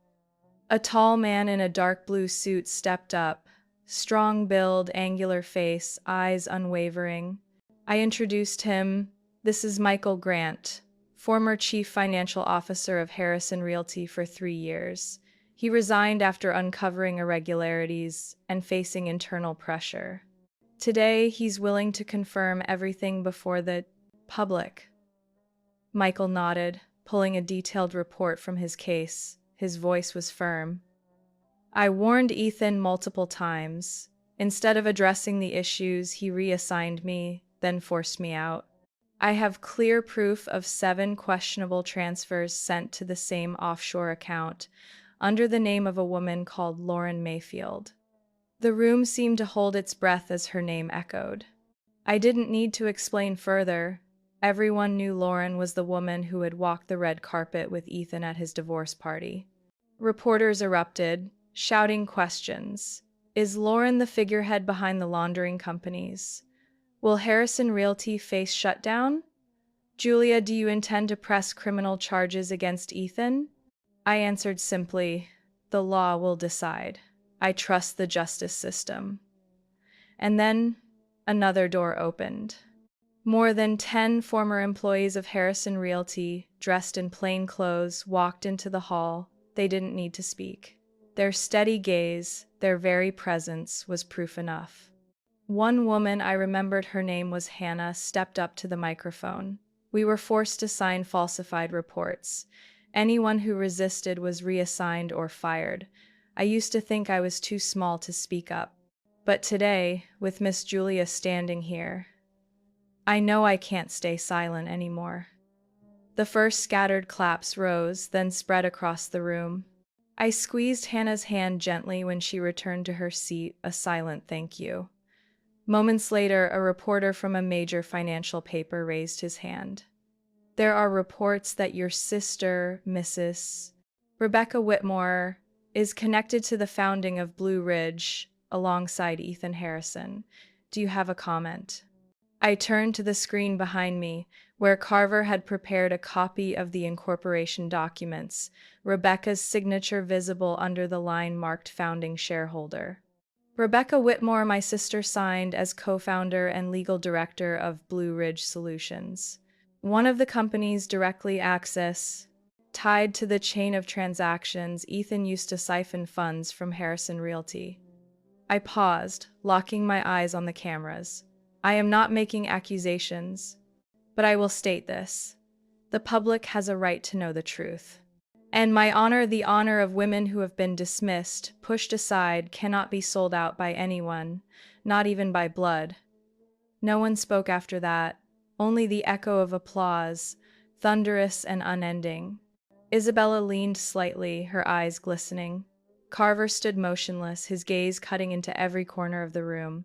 A tall man in a dark blue suit stepped up. Strong build, angular face, eyes unwavering. I introduced him. "This is Michael Grant, former chief financial officer of Harrison Realty for 3 years. He resigned after uncovering irregularities and facing internal pressure. Today, he's willing to confirm everything before the public." Michael nodded, pulling a detailed report from his case. His voice was firm. "I warned Ethan multiple times. Instead of addressing the issues, he reassigned me, then forced me out. I have clear proof of 7 questionable transfers sent to the same offshore account, under the name of a woman called Lauren Mayfield." The room seemed to hold its breath as her name echoed. I didn't need to explain further. Everyone knew Lauren was the woman who had walked the red carpet with Ethan at his divorce party. Reporters erupted, shouting questions. Is Lauren the figurehead behind the laundering companies? Will Harrison Realty face shutdown? Julia, do you intend to press criminal charges against Ethan? I answered simply, the law will decide. I trust the justice system. And then another door opened. More than 10 former employees of Harrison Realty, dressed in plain clothes, walked into the hall. They didn't need to speak. Their steady gaze, their very presence, was proof enough. One woman, I remembered her name was Hannah, stepped up to the microphone. We were forced to sign falsified reports. Anyone who resisted was reassigned or fired. I used to think I was too small to speak up. But today, with Miss Julia standing here, I know I can't stay silent anymore. The first scattered claps rose, then spread across the room. I squeezed Hannah's hand gently when she returned to her seat, a silent thank you. Moments later, a reporter from a major financial paper raised his hand. There are reports that your sister, Mrs. Rebecca Whitmore, is connected to the founding of Blue Ridge alongside Ethan Harrison. Do you have a comment? I turned to the screen behind me, where Carver had prepared a copy of the incorporation documents, Rebecca's signature visible under the line marked founding shareholder. Rebecca Whitmore, my sister, signed as co-founder and legal director of Blue Ridge Solutions, one of the companies directly tied to the chain of transactions Ethan used to siphon funds from Harrison Realty. I paused, locking my eyes on the cameras. I am not making accusations, but I will state this. The public has a right to know the truth. And my honor, the honor of women who have been dismissed, pushed aside, cannot be sold out by anyone, not even by blood. No one spoke after that, only the echo of applause, thunderous and unending. Isabella leaned slightly, her eyes glistening. Carver stood motionless, his gaze cutting into every corner of the room.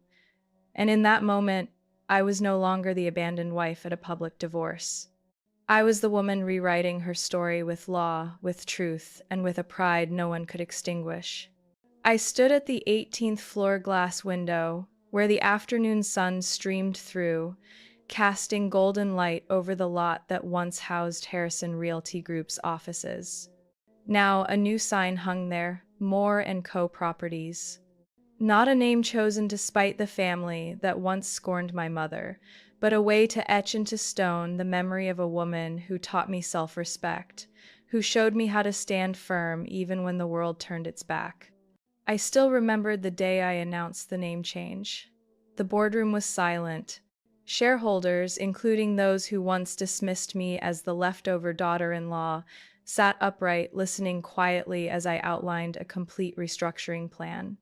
And in that moment, I was no longer the abandoned wife at a public divorce. I was the woman rewriting her story with law, with truth, and with a pride no one could extinguish. I stood at the 18th floor glass window, where the afternoon sun streamed through, casting golden light over the lot that once housed Harrison Realty Group's offices. Now a new sign hung there, Moore & Co. Properties. Not a name chosen to spite the family that once scorned my mother, but a way to etch into stone the memory of a woman who taught me self-respect, who showed me how to stand firm even when the world turned its back. I still remembered the day I announced the name change. The boardroom was silent. Shareholders, including those who once dismissed me as the leftover daughter-in-law, sat upright, listening quietly as I outlined a complete restructuring plan.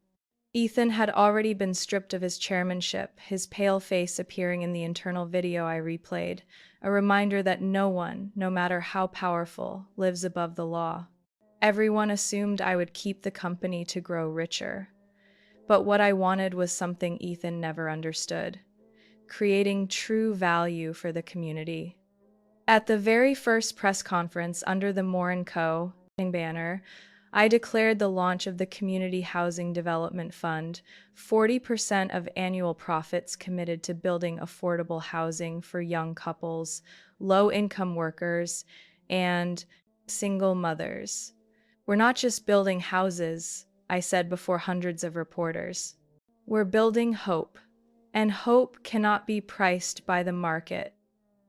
Ethan had already been stripped of his chairmanship, his pale face appearing in the internal video I replayed, a reminder that no one, no matter how powerful, lives above the law. Everyone assumed I would keep the company to grow richer. But what I wanted was something Ethan never understood: creating true value for the community. At the very first press conference under the Moore & Co. banner, I declared the launch of the Community Housing Development Fund, 40% of annual profits committed to building affordable housing for young couples, low-income workers, and single mothers. We're not just building houses, I said before hundreds of reporters. We're building hope, and hope cannot be priced by the market.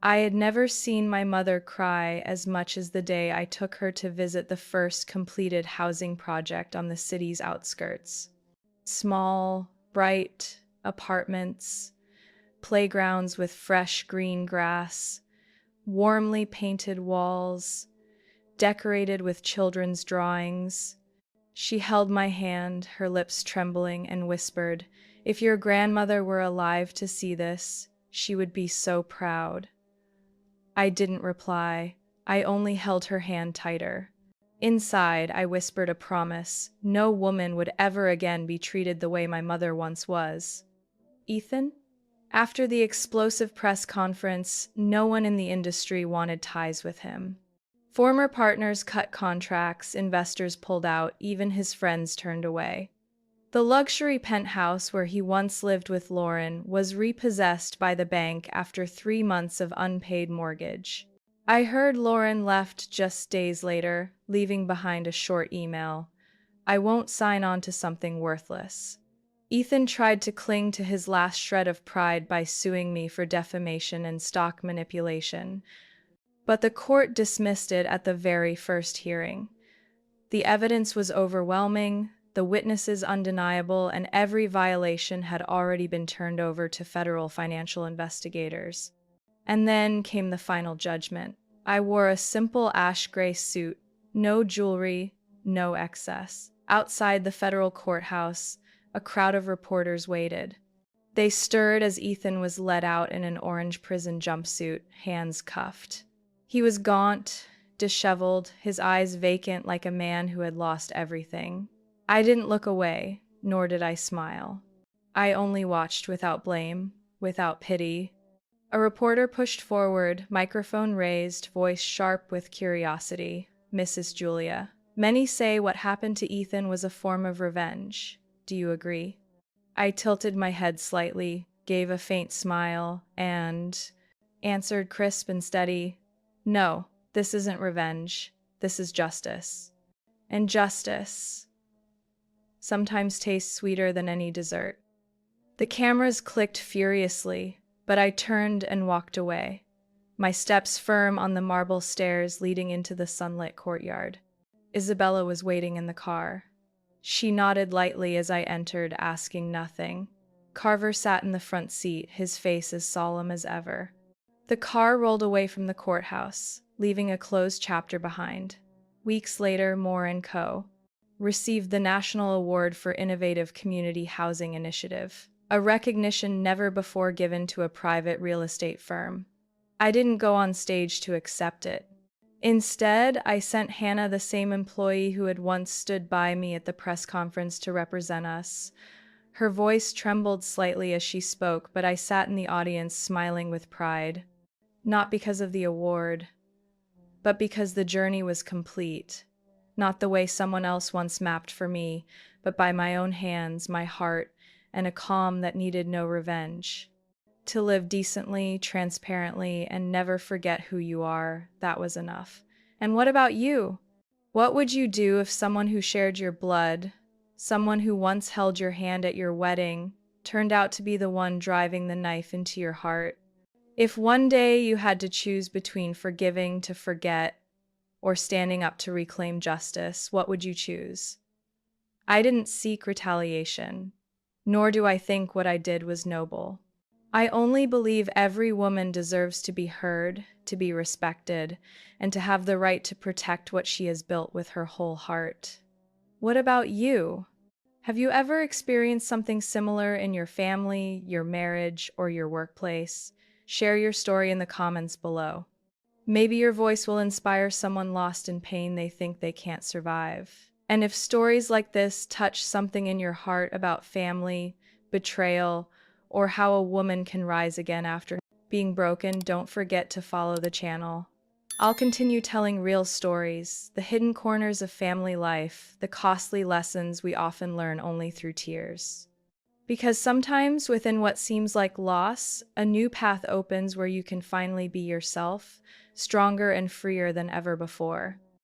I had never seen my mother cry as much as the day I took her to visit the first completed housing project on the city's outskirts. Small, bright apartments, playgrounds with fresh green grass, warmly painted walls, decorated with children's drawings. She held my hand, her lips trembling, and whispered, "If your grandmother were alive to see this, she would be so proud." I didn't reply. I only held her hand tighter. Inside, I whispered a promise. No woman would ever again be treated the way my mother once was. Ethan? After the explosive press conference, no one in the industry wanted ties with him. Former partners cut contracts, investors pulled out, even his friends turned away. The luxury penthouse where he once lived with Lauren was repossessed by the bank after 3 months of unpaid mortgage. I heard Lauren left just days later, leaving behind a short email. "I won't sign on to something worthless." Ethan tried to cling to his last shred of pride by suing me for defamation and stock manipulation, but the court dismissed it at the very first hearing. The evidence was overwhelming, the witnesses undeniable, and every violation had already been turned over to federal financial investigators. And then came the final judgment. I wore a simple ash gray suit, no jewelry, no excess. Outside the federal courthouse, a crowd of reporters waited. They stirred as Ethan was led out in an orange prison jumpsuit, hands cuffed. He was gaunt, disheveled, his eyes vacant like a man who had lost everything. I didn't look away, nor did I smile. I only watched without blame, without pity. A reporter pushed forward, microphone raised, voice sharp with curiosity. Mrs. Julia, many say what happened to Ethan was a form of revenge. Do you agree? I tilted my head slightly, gave a faint smile, and answered crisp and steady, "No, this isn't revenge. This is justice. And justice sometimes tastes sweeter than any dessert." The cameras clicked furiously, but I turned and walked away, my steps firm on the marble stairs leading into the sunlit courtyard. Isabella was waiting in the car. She nodded lightly as I entered, asking nothing. Carver sat in the front seat, his face as solemn as ever. The car rolled away from the courthouse, leaving a closed chapter behind. Weeks later, Moore & Co. received the National Award for Innovative Community Housing Initiative, a recognition never before given to a private real estate firm. I didn't go on stage to accept it. Instead, I sent Hannah, the same employee who had once stood by me at the press conference, to represent us. Her voice trembled slightly as she spoke, but I sat in the audience smiling with pride, not because of the award, but because the journey was complete. Not the way someone else once mapped for me, but by my own hands, my heart, and a calm that needed no revenge. To live decently, transparently, and never forget who you are, that was enough. And what about you? What would you do if someone who shared your blood, someone who once held your hand at your wedding, turned out to be the one driving the knife into your heart? If one day you had to choose between forgiving to forget or standing up to reclaim justice, what would you choose? I didn't seek retaliation, nor do I think what I did was noble. I only believe every woman deserves to be heard, to be respected, and to have the right to protect what she has built with her whole heart. What about you? Have you ever experienced something similar in your family, your marriage, or your workplace? Share your story in the comments below. Maybe your voice will inspire someone lost in pain they think they can't survive. And if stories like this touch something in your heart about family, betrayal, or how a woman can rise again after being broken, don't forget to follow the channel. I'll continue telling real stories, the hidden corners of family life, the costly lessons we often learn only through tears. Because sometimes within what seems like loss, a new path opens where you can finally be yourself, stronger and freer than ever before.